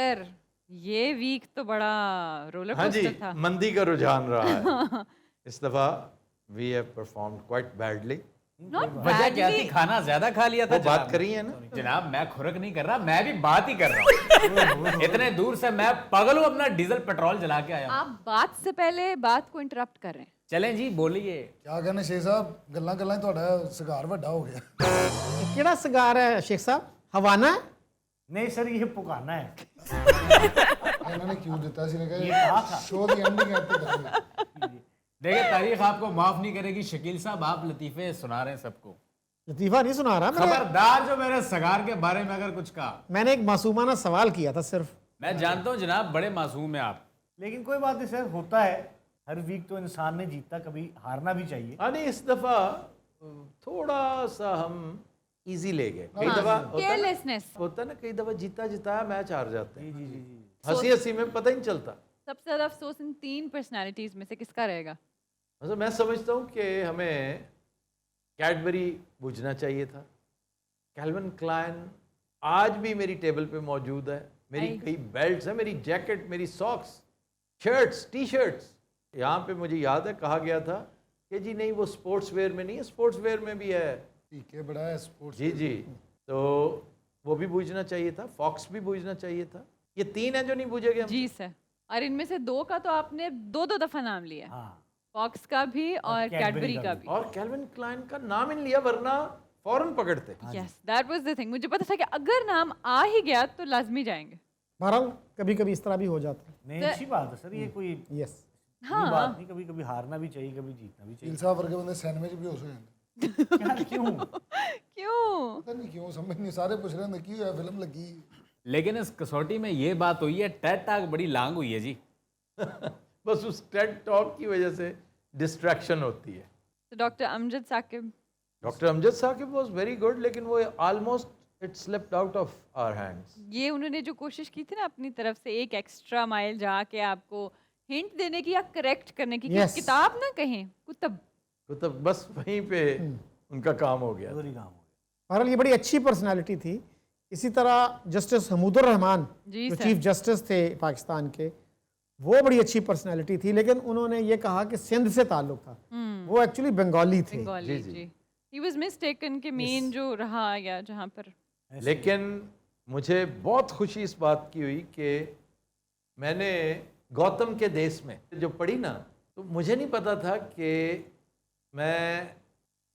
Sir ये week तो बड़ा रोलर हाँ जी, कोस्टर था। मंदी का रुझान रहा है इस दफा। We have performed quite badly. Not वजह क्या थी? बैडली। खाना ज्यादा खा लिया था वो बात जनाब। करी है ना। जनाब मैं खुरक नहीं कर रहा, मैं भी बात ही कर रहा हूँ। इतने दूर से मैं पागल हूँ, अपना डीजल पेट्रोल जला के आया हूँ। आप बात से पहले बात को इंटरप्ट कर रहे हैं। चलें जी, बोलिए। क्या कहने शेख साहब, ਗੱਲਾਂ ਗੱਲਾਂ ਤੁਹਾਡਾ ਸਿਗਾਰ ਵੱਡਾ ਹੋ ਗਿਆ। ਕਿਹੜਾ ਸਿਗਾਰ ਹੈ ਸ਼ੇਖ ਸਾਹਿਬ? ਹਵਾਨਾ ਹੈ? नहीं सर, ये पुकाना है। ਇਹਨਾਂ ਨੇ ਕਿਉਂ ਦਿੱਤਾ ਸੀ? ਨੇ ये ਕਿਹਾ कहा था। ਸ਼ੋਅ ਦੀ ਐਂਡਿੰਗ ਇੱਥੇ ਕਰਾਂਗੇ। देखिए, तारीख आपको माफ नहीं करेगी शकील साहब, आप लतीफे सुना रहे हैं सबको। लतीफ़ा नहीं सुना रहा, खबरदार जो मेरे सगार के बारे में अगर कुछ कहा। मैंने एक मासूमाना सवाल किया था सिर्फ। मैं जानता हूँ जनाब, बड़े मासूम हैं आप। लेकिन कोई बात नहीं सर, होता है हर वीक तो इंसान ने जीता, कभी हारना भी चाहिए। हाँ नहीं, इस दफा थोड़ा सा हम इजी ले गए। कई दफा होता है ना- केयरलेसनेस। होता है ना, कई दफा जीता जिताया मैच हार जाते हैं। जी जी जी। हंसी हंसी में पता ही नहीं चलता। सबसे ज्यादा अफसोस इन 3 पर्सनालिटीज में से किसका रहेगा? मतलब मैं समझता हूँ कि हमें कैडबरी बूझना चाहिए था। कैल्विन क्लाइन आज भी मेरी टेबल पे मौजूद है। मेरी आई। कई बेल्ट्स हैं, मेरी जैकेट, मेरी सॉक्स, शर्ट्स, टी शर्ट्स। यहाँ पे मुझे याद है कहा गया था कि जी नहीं, वो स्पोर्ट्स वेयर में नहीं है, स्पोर्ट्स वेयर में भी है। पीके बड़ा है स्पोर्ट्स। जी जी, तो वो भी बूझना चाहिए था। फॉक्स भी बूझना चाहिए था। ये 3 हैं जो नहीं बूझे गए। जी सर। और इनमें से 2 का तो आपने 2 दफा नाम लिया, हाँ, फॉक्स का भी और कैडबरी का भी। और कैल्विन क्लाइन का नाम ही नहीं लिया, वरना फौरन पकड़ते। Yes, that was the thing. मुझे पता था कि अगर नाम आ ही गया तो लाजमी जाएंगे। बहरहाल कभी कभी इस तरह भी हो जाता है। नहीं अच्छी बात है सर, ये कोई यस। बुरी बात नहीं। कभी कभी हारना भी चाहिए, कभी जीतना भी चाहिए। गिल साहब वर्गे बंदे सैंडविच भी होश हो जाते। यार क्यों? क्यों? पता नहीं क्यों, समझ नहीं, सारे पूछ रहे हैं की है फिल्म लगी। लेकिन इस कसौटी में ये बात हुई है, टेड टॉक बड़ी लांग हुई है जी। बस उस टेड टॉक की वजह से डिस्ट्रैक्शन होती है। तो doctor Amjad Saqib, doctor Amjad Saqib was very good, लेकिन वो almost it slipped out of our hands. ये उन्होंने जो कोशिश की थी ना अपनी तरफ से एक एक्स्ट्रा माइल जाके आपको हिंट देने की या करेक्ट करने की कि Yes. किताब ना कहें कुतब। तो तब बस वहीं पे उनका काम हो गया। जरूरी काम हो गया। बहरहाल ये बड़ी अच्छी पर्सनालिटी थी। इसी तरह जस्टिस हमीदुर रहमान जी जो सर। चीफ जस्टिस थे पाकिस्तान के, वो बड़ी अच्छी पर्सनालिटी थी, लेकिन उन्होंने ये कहा कि सिंध से ताल्लुक था। वो एक्चुअली बंगाली थे। बंगाली जी, जी। जी। ही वाज मिस्टेकन के मेन जो रहा या जहाँ पर लेकिन मुझे बहुत खुशी इस बात की हुई कि मैंने गौतम के देश में जो पढ़ी ना, तो मुझे नहीं पता था कि मैं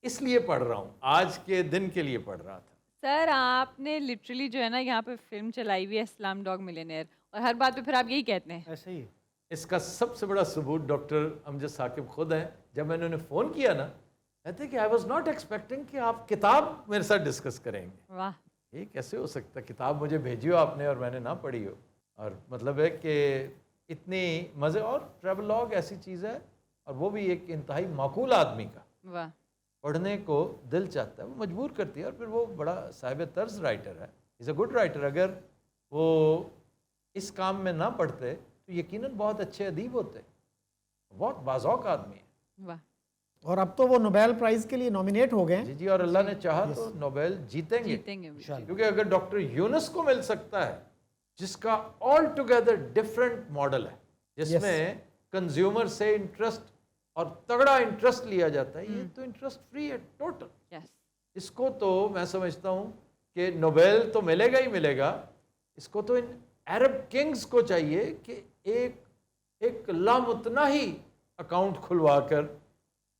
इसलिए पढ़ रहा हूँ, आज के दिन के लिए पढ़ रहा था। सर आपने लिटरली जो है ना यहाँ पे फिल्म चलाई हुई है इस्लाम डॉग मिलियनेयर, और हर बात पे फिर आप यही कहते हैं। ऐसे ही इसका सबसे बड़ा सबूत डॉक्टर अमजद साकिब खुद हैं। जब मैंने उन्हें फ़ोन किया ना, कहते कि आई वॉज नॉट एक्सपेक्टिंग कि आप किताब मेरे साथ डिस्कस करेंगे। वाह। ये कैसे हो सकता, किताब मुझे भेजी हो आपने और मैंने ना पढ़ी हो। और मतलब है कि इतनी मज़े, और ट्रैवलॉग ऐसी चीज़ है, और वो भी एक इंतहाई माकूल आदमी का वाह। पढ़ने को दिल चाहता है, वो मजबूर करती है। और फिर वो बड़ा साहिब तर्ज राइटर है, इज़ अ गुड राइटर। अगर वो इस काम में ना पढ़ते तो यकीनन बहुत अच्छे अदीब होते। बहुत बाज़ौक आदमी है। वाह। और अब तो वो नोबेल प्राइज़ के लिए नॉमिनेट हो गए हैं। जी जी, और अल्लाह ने चाहा तो नोबेल जीतेंगे। जीतेंगे भी। क्योंकि अगर डॉक्टर यूनुस को मिल सकता है, जिसका ऑल टुगेदर डिफरेंट मॉडल है, जिसमें कंज्यूमर से इंटरेस्ट और तगड़ा इंटरेस्ट लिया जाता है, ये तो इंटरेस्ट फ्री है टोटल। यस। इसको तो मैं समझता हूँ कि नोबेल तो मिलेगा ही मिलेगा। इसको तो इन अरब किंग्स को चाहिए कि एक लामुतनाही अकाउंट खुलवा कर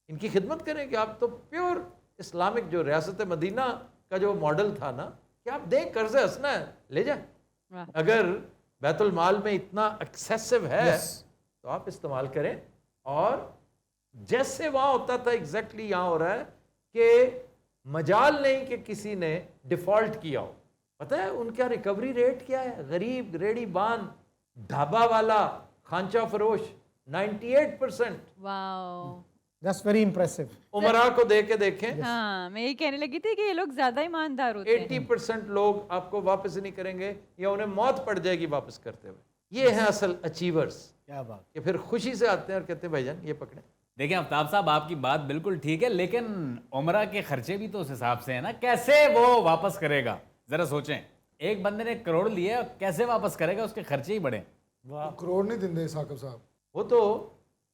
इनकी खिदमत करें कि आप तो प्योर इस्लामिक, जो रियासत मदीना का जो मॉडल था ना, कि आप दें कर्ज हंसना है ले जाए। वाह। अगर बैतुल माल में इतना एक्सेसिव है Yes. तो आप इस्तेमाल करें। और जैसे वहाँ होता था एग्जैक्टली यहाँ हो रहा है कि मजाल नहीं कि किसी ने डिफॉल्ट किया हो। पता है उनका रिकवरी रेट क्या है? गरीब, रेडी बान, ढाबा वाला, खांचा फरोश 98%। वाह। That's very impressive. उमरा को दे के देखें, हाँ, मैं यही कहने लगी थी कि ये लोग ज्यादा ईमानदार होते हैं। 80% लोग आपको वापस नहीं करेंगे या उन्हें मौत पड़ जाएगी वापस करते हुए। ये है असल अचीवर्स, क्या बात। कि फिर खुशी से आते हैं और कहते हैं भाईजान ये पकड़े। देखिए आफ्ताब साहब, आपकी बात बिल्कुल ठीक है, लेकिन उमरा के खर्चे भी तो उस हिसाब से है ना, कैसे वो वापस करेगा? जरा सोचें। एक बंदे ने करोड़ लिए, कैसे वापस करेगा? उसके खर्चे ही बढ़े। करोड़ नहीं दिंदे साकिब साहब। वो तो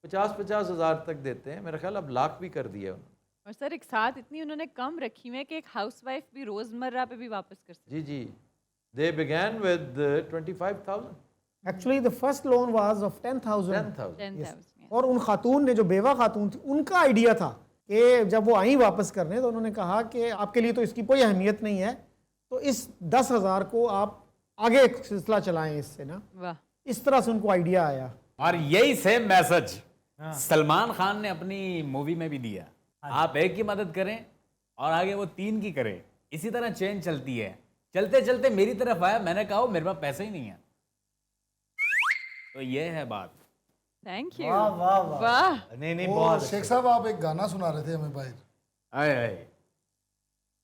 50-50 हज़ार तक देते हैं, मेरा ख्याल अब लाख भी कर दिया उन्होंने। और सर एक साथ इतनी उन्होंने कम रखी हुई है कि एक हाउसवाइफ भी रोजमर्रा पे भी वापस कर सकती जी जी, they begin with 25,000 actually the first loan was of 10,000 10,000। है 10,000 और उन खातून ने, जो बेवा खातून थी, उनका आइडिया था कि जब वो आई वापस करने, तो उन्होंने कहा कि आपके लिए तो इसकी कोई अहमियत नहीं है, तो इस 10,000 को आप आगे एक सिलसिला चलाएं इससे ना। वाह। इस तरह से उनको आइडिया आया। और यही सेम मैसेज सलमान खान ने अपनी मूवी में भी दिया। आप एक की मदद करें और आगे वो 3 की करें। इसी तरह चेन चलती है। चलते चलते मेरी तरफ आया, मैंने कहा मेरे पास पैसे ही नहीं है। तो ये है बात। Thank you. वाह वाह वाह। वाह। नहीं नहीं वो बहुत शेख साहब आप एक गाना सुना रहे थे हमें बाहर। आए आए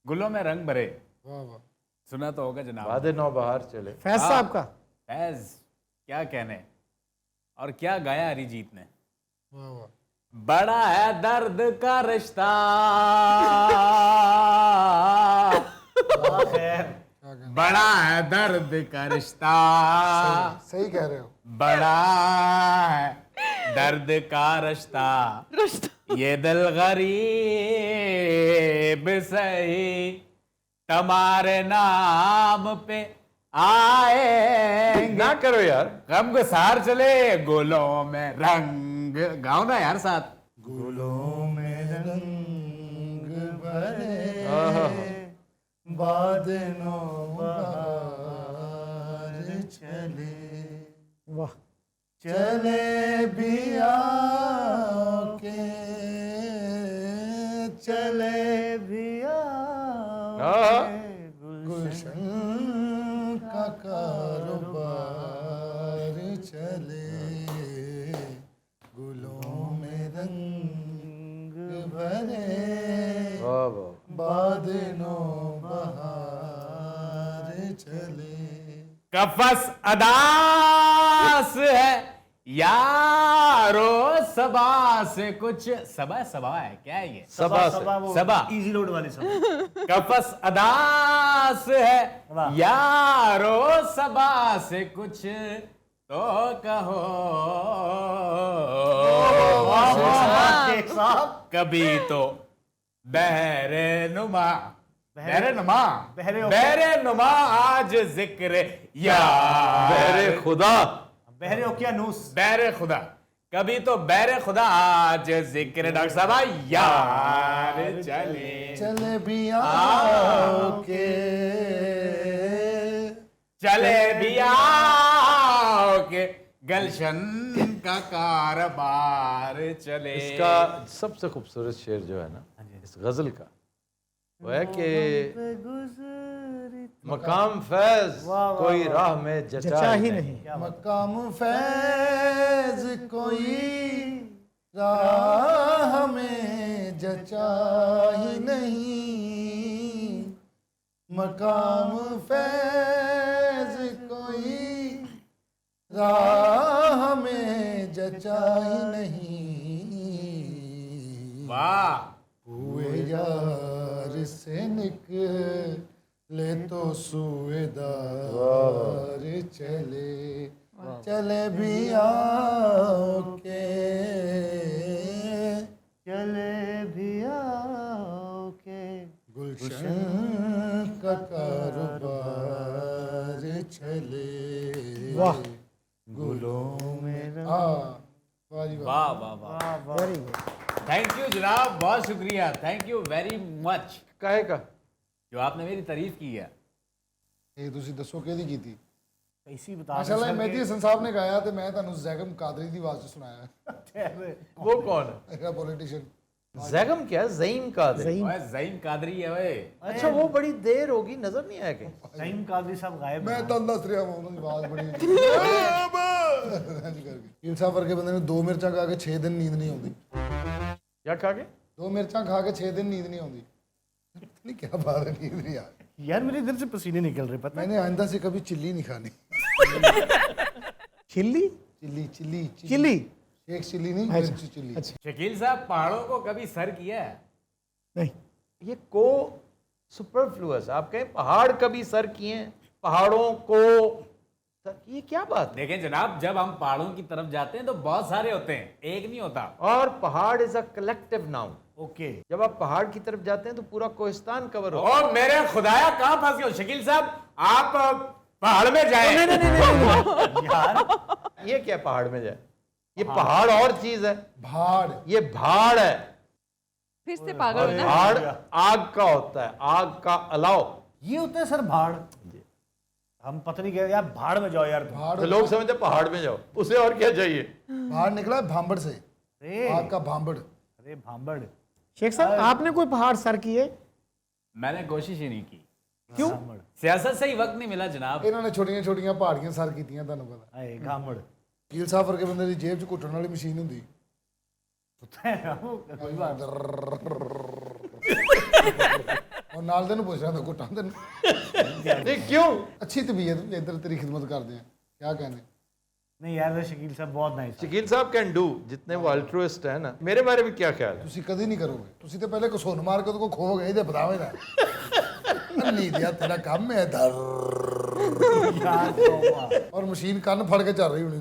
गुलों में रंग भरे, वाह वाह। सुना तो होगा जनाब। वादे नौ बहार चले। फैज साहब का फैज, क्या कहने, और क्या गाया अरिजीत ने। वाह वाह। बड़ा है दर्द का रिश्ता, बड़ा है दर्द का रिश्ता, सही कह रहे हो। बड़ा है दर्द का रिश्ता, ये दिल गरीब सही तुम्हारे नाम पे आएंगे। ना करो यार। गम गुसार चले गुलों में रंग, गाओ ना यार साथ। गुलों में रंग भरे आहा। बाद नो बहार चले, वाह। चले भी आओ के, चले भी आहा। गुलशन का कारोबार चले, गुलों में रंग भरे वाह वाह। बादलों बहार चले। कफस अदास है यारो, सबा से कुछ, सबा सबा है क्या है ये? सबा से। सबा। इजी रोड वाली सबा। कफस अदास है वाह। यारो, सबा से कुछ तो कहो। शेख साहब कभी तो बहरे नुमा, बहरे नुमा, बहरे हो बहरे नुमा आज जिक्र यार, बहरे खुदा। बहरे हो क्या नूस। बहरे खुदा, कभी तो बहरे खुदा आज जिक्र, डॉक्टर साहब यार चले। चले भी आओ के, चले भी आओ के गलशन का कारोबार चले। इसका सबसे खूबसूरत शेर जो है ना इस गजल का, वो है कि मकाम फैज कोई राह में जचा ही नहीं। मकाम फैज कोई राह में जचा ही नहीं, मकाम फैज कोई राह में जचा ही नहीं। वाह। हुए यार से निकले तो सुएदार चले, चले भी आओ के, चले भी आओ के गुलशन का कारोबार चले। वाह। गुलों में वाह वाह वाह। Very good. थैंक यू जनाब, बहुत शुक्रिया, थैंक यू वेरी मच। काहे का? जो आपने मेरी तारीफ की है। ਇਹ ਤੁਸੀਂ ਦੱਸੋ ਕਿਹਦੀ ਕੀਤੀ? कैसी बता ਮਾਸ਼ਾਅੱਲਾ ਮਹਿਦੀ ਹਸਨ ਸਾਹਿਬ ਨੇ ਗਾਇਆ ਤੇ ਮੈਂ ਤੁਹਾਨੂੰ ਜ਼ੈਗਮ ਕਾਦਰੀ ਦੀ ਆਵਾਜ਼ 'ਚ ਸੁਣਾਇਆ। वो कौन है? ਇਹਦਾ ਪੋਲੀਟੀਸ਼ੀਅਨ। जैगम क्या है? ज़ईम कादरी। ओए ज़ईम कादरी है ओए। अच्छा वो बड़ी देर होगी, नजर नहीं आया कहीं। सईम कादरी साहब गायब ਮੈਂ ਤੁਹਾਨੂੰ ਦੱਸ ਰਿਹਾ ਹਾਂ ਉਹਨਾਂ ਦੀ ਆਵਾਜ਼ ਬੜੀ ਇੰਜ ਕਰਕੇ। ਕੀਲ ਸਾਹਿਬ ਵਰਗੇ ਬੰਦੇ ਨੂੰ 2 ਮਿਰਚਾਂ ਖਾ ਕੇ 6 ਦਿਨ ਨੀਂਦ ਨਹੀਂ ਆਉਂਦੀ। क्या खा के? 2 ਮਿਰਚਾਂ ਖਾ ਕੇ 6 ਦਿਨ नींद नहीं आਉਂਦੀ। नहीं क्या बात है, नींद नहीं यार। यार मेरे दिल से पसीने निकल रहे, पता है? मैंने आइंदा से कभी चिल्ली नहीं खानी। चिल्ली चिल्ली चिल्ली चिल्ली एक चिल्ली नहीं, मिर्च चिल्ली। अच्छा शकील साहब पहाड़ों को कभी सर किया है? नहीं। ये को सुपरफ्लुअस, आप कहें पहाड़ कभी सर किए हैं? पहाड़ों को, सर ये क्या बात है? देखें जनाब, जब हम पहाड़ों की तरफ जाते हैं तो बहुत सारे होते हैं, एक नहीं होता। और पहाड़ is a collective noun. Okay, जब आप पहाड़ की तरफ जाते हैं तो पूरा कोहिस्तान कवर होता और मेरे खुदाया कहाँ फंस गए हो शकील साहब, आप पहाड़ में जाए। यार है। ये क्या पहाड़ में जाए? ये पहाड़ और चीज है, भाड़। ये भाड़ है। फिर से पागल और हो ना। भाड़ आग का होता है, आग का अलाव। ये होता है सर भाड़। हम पता नहीं क्या यार, भाड़ में जाओ यार तुम। भाड़ तो लोग समझते हैं पहाड़ में जाओ, उसे और क्या चाहिए? भाड़ निकला है भांबड़ से, अरे आग का भांबड़। अरे भांबड़। शेख साहब आपने कोई पहाड़ सर किए? मैंने कोशिश ही नहीं की, क्यों? भांबड़। सियासत से ही वक्त नहीं मिला जनाब। इन्होंने छोटियां छोटियां पहाड़ियां सर कीतियां, ਤੁਹਾਨੂੰ ਪਤਾ। आए घामड़। ਕੀਲ ਸਾਹਿਬ ਵਰਗੇ ਬੰਦੇ ਦੀ ਜੇਬ 'ਚ ਘੁੱਟਣ ਵਾਲੀ ਮਸ਼ੀਨ ਹੁੰਦੀ। और नाल दे पूछ रहा था घुटा तेन। नहीं क्यों? अच्छी तबीयत इधर तेरी खिदमत करते हैं, क्या कहने। नहीं यार शकील साहब बहुत नाइस। शकील साहब कैन डू, जितने वो अल्ट्रुइस्ट है ना। मेरे बारे में क्या ख्याल है? ਤੁਸੀਂ ਕਦੀ ਨਹੀਂ ਕਰੋਗੇ, ਤੁਸੀਂ ਤੇ ਪਹਿਲੇ ਕਸੋਨ ਮਾਰ ਕੇ ਉਹਦੇ ਕੋ ਖੋ ਗਏ ਤੇ ਬਤਾਵੇ ਨਾ। ਨਹੀਂ ਦਿਆ ਤੇਰਾ ਕੰਮ ਹੈ ਦਰ। यार और मशीन ਕੰਨ ਫੜ ਕੇ ਚੱਲ ਰਹੀ ਹੋਣੀ।